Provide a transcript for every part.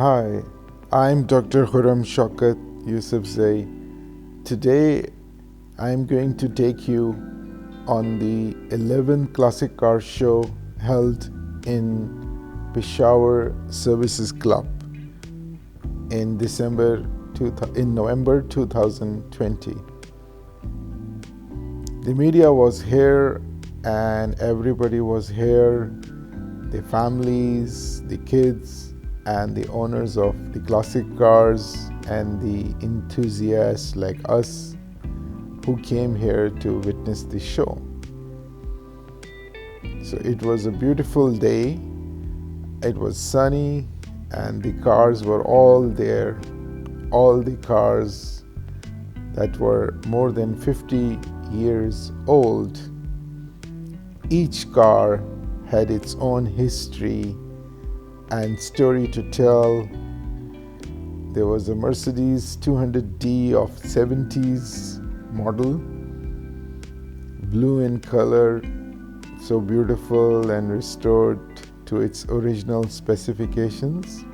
Hi, I'm Dr. Khurram Shaukat Yusufzai. Today I'm going to take you on the 11th Classic Car Show held in Peshawar Services Club in November 2020. The media was here and everybody was here, the families, the kids, and the owners of the classic cars and the enthusiasts like us who came here to witness the show. So it was a beautiful day. It was sunny and the cars were all there. All the cars that were more than 50 years old. Each car had its own history and story to tell. There was a Mercedes 200D of 70s model, blue in color, so beautiful and restored to its original specifications.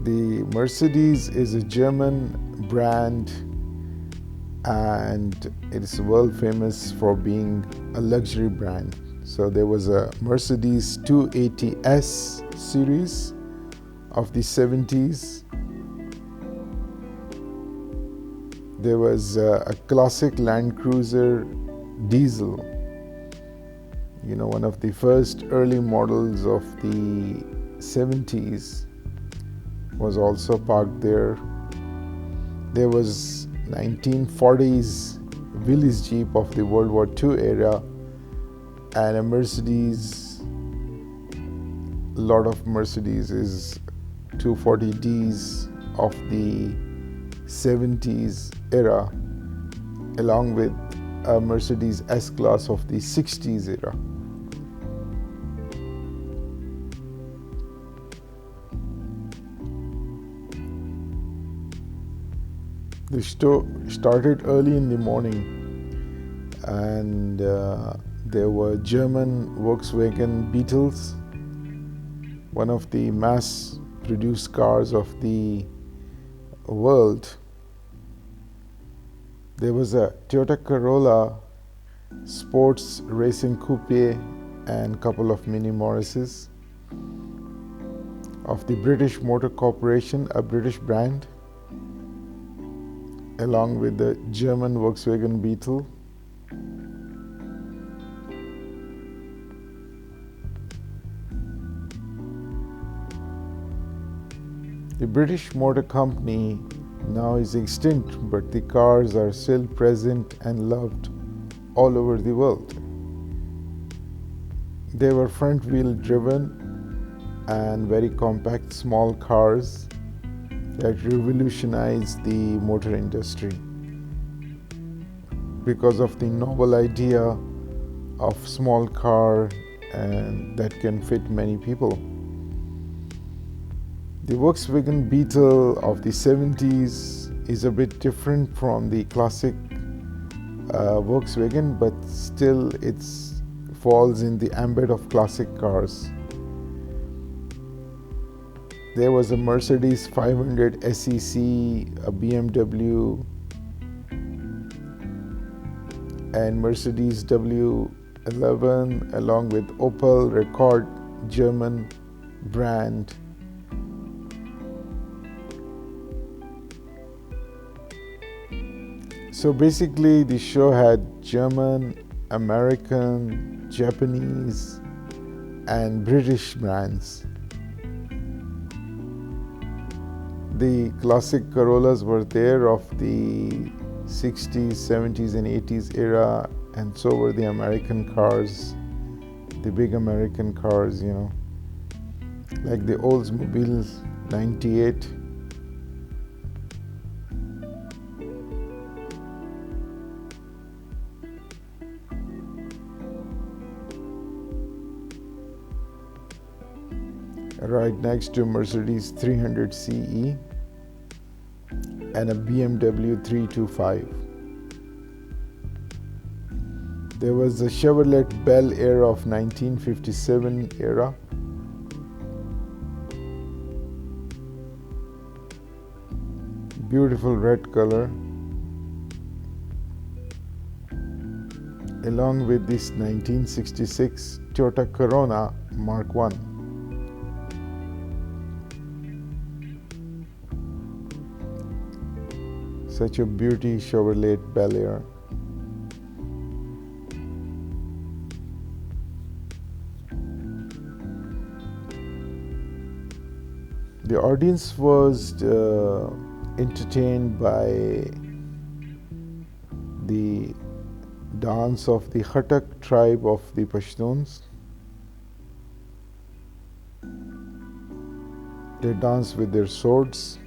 The Mercedes is a German brand and it is world famous for being a luxury brand. So there was a Mercedes 280S series of the 70s. There was a classic Land Cruiser diesel, one of the first early models of the 70s. Was also parked there. There was 1940s Willys Jeep of the World War II era and a Mercedes, a lot of Mercedes 240Ds of the 70s era, along with a Mercedes S-Class of the 60s era. The show started early in the morning and there were German Volkswagen Beetles, one of the mass-produced cars of the world. There was a Toyota Corolla Sports Racing Coupe and a couple of Mini Morrises of the British Motor Corporation, a British brand, along with the German Volkswagen Beetle. The British Motor Company now is extinct, but the cars are still present and loved all over the world. They were front-wheel driven and very compact small cars that revolutionized the motor industry because of the novel idea of small car and that can fit many people. The Volkswagen Beetle of the 70s is a bit different from the classic Volkswagen, but still it falls in the ambit of classic cars. There was a Mercedes 500 SEC, a BMW, and Mercedes W11, along with Opel Rekord, German brand. So basically, the show had German, American, Japanese, and British brands. The classic Corollas were there of the 60s, 70s, and 80s era, and so were the American cars, the big American cars, like the Oldsmobile 98. right next to Mercedes 300 CE and a BMW 325. There was a Chevrolet Bel Air of 1957 era. Beautiful red color. Along with this 1966 Toyota Corona Mark I. Such a beauty Chevrolet Bel Air. The audience was entertained by the dance of the Khatak tribe of the Pashtuns. They dance with their swords.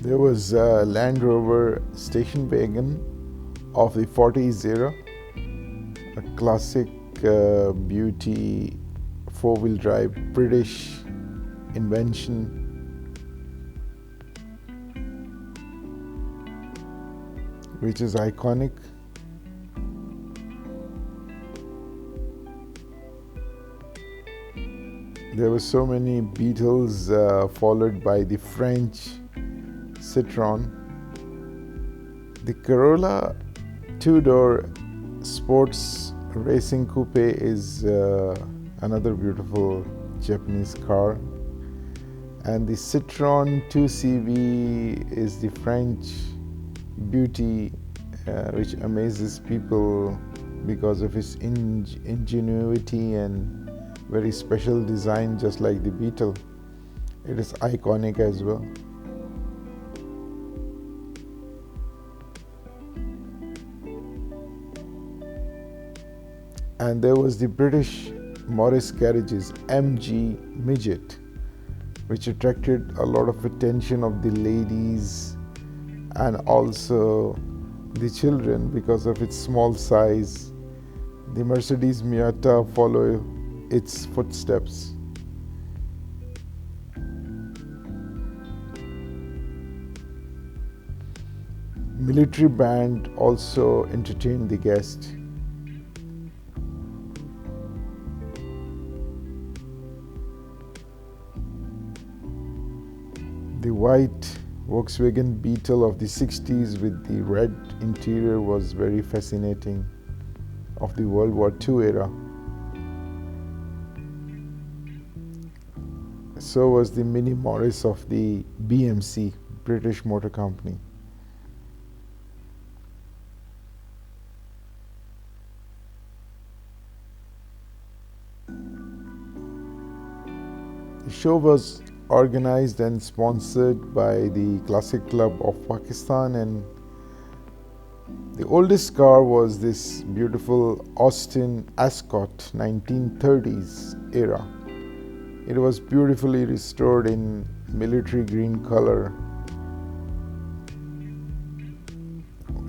There was a Land Rover station wagon of the 40s era, a classic beauty four-wheel drive British invention. Which is iconic. There were so many Beetles followed by the French Citroen. The Corolla two-door sports racing coupe is another beautiful Japanese car, and the Citroen 2CV is the French beauty which amazes people because of its ingenuity and very special design, just like the Beetle. It is iconic as well. And there was the British Morris Garage's MG Midget, which attracted a lot of attention of the ladies and also the children because of its small size. The Mercedes Miata follow its footsteps. Military band also entertained the guest. The white Volkswagen Beetle of the 60s with the red interior was very fascinating, of the World War II era. So was the Mini Morris of the BMC, British Motor Company. The show was organized and sponsored by the Classic Club of Pakistan, and the oldest car was this beautiful Austin Ascot 1930s era. It was beautifully restored in military green color.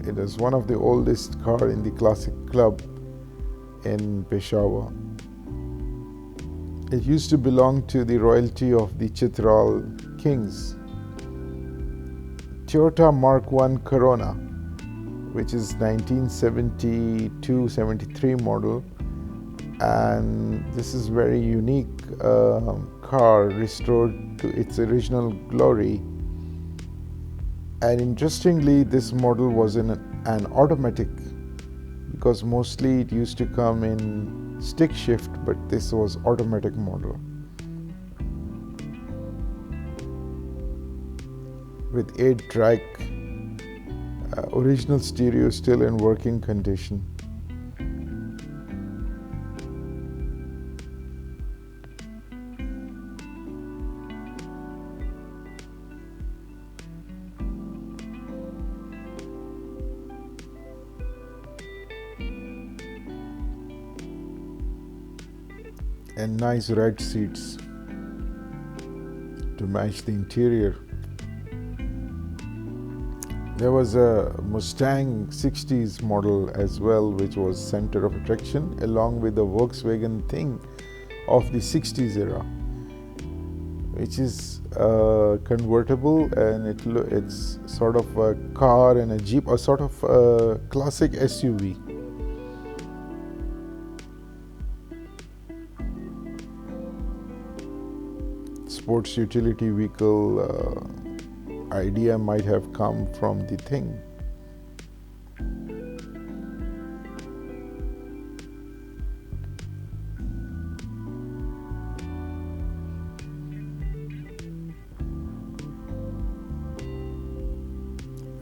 It is one of the oldest car in the Classic Club in Peshawar. It used to belong to the royalty of the Chitral kings. Toyota Mark I Corona, which is 1972-73 model, and this is very unique car restored to its original glory And interestingly, this model was in an automatic, because mostly it used to come in stick shift, but this was automatic model with 8-track original stereo still in working condition. And nice red seats to match the interior. There was a Mustang 60s model as well, which was center of attraction, along with the Volkswagen thing of the 60s era, which is convertible, and it's sort of a car and a Jeep, a sort of a classic SUV. Sports utility vehicle idea might have come from the thing.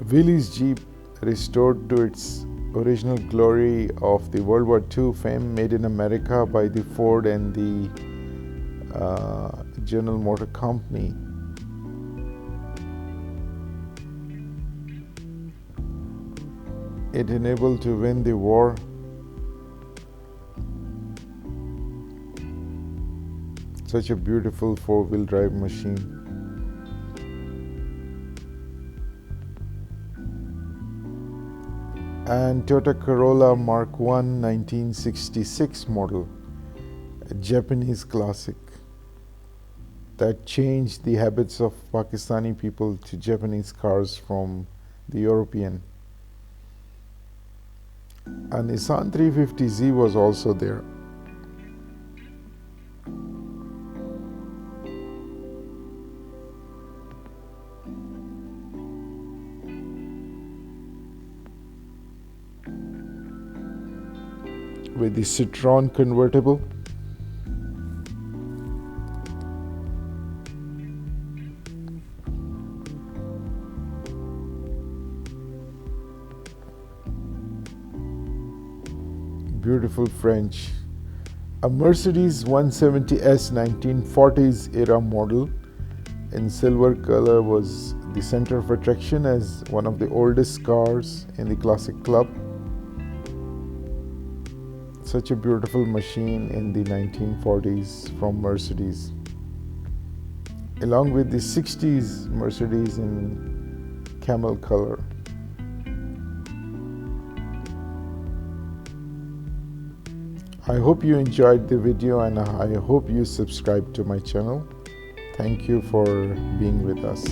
Willys Jeep, restored to its original glory of the World War II fame, made in America by the Ford and the General Motor Company. It enabled to win the war. Such a beautiful four-wheel drive machine. And Toyota Corolla Mark 1 1966 model, a Japanese classic that changed the habits of Pakistani people to Japanese cars from the European. A Nissan 350Z was also there. With the Citroen convertible. Beautiful French. A Mercedes 170S 1940s era model in silver color was the center of attraction as one of the oldest cars in the classic club. Such a beautiful machine in the 1940s from Mercedes, along with the 60s Mercedes in camel color. I hope you enjoyed the video, and I hope you subscribe to my channel. Thank you for being with us.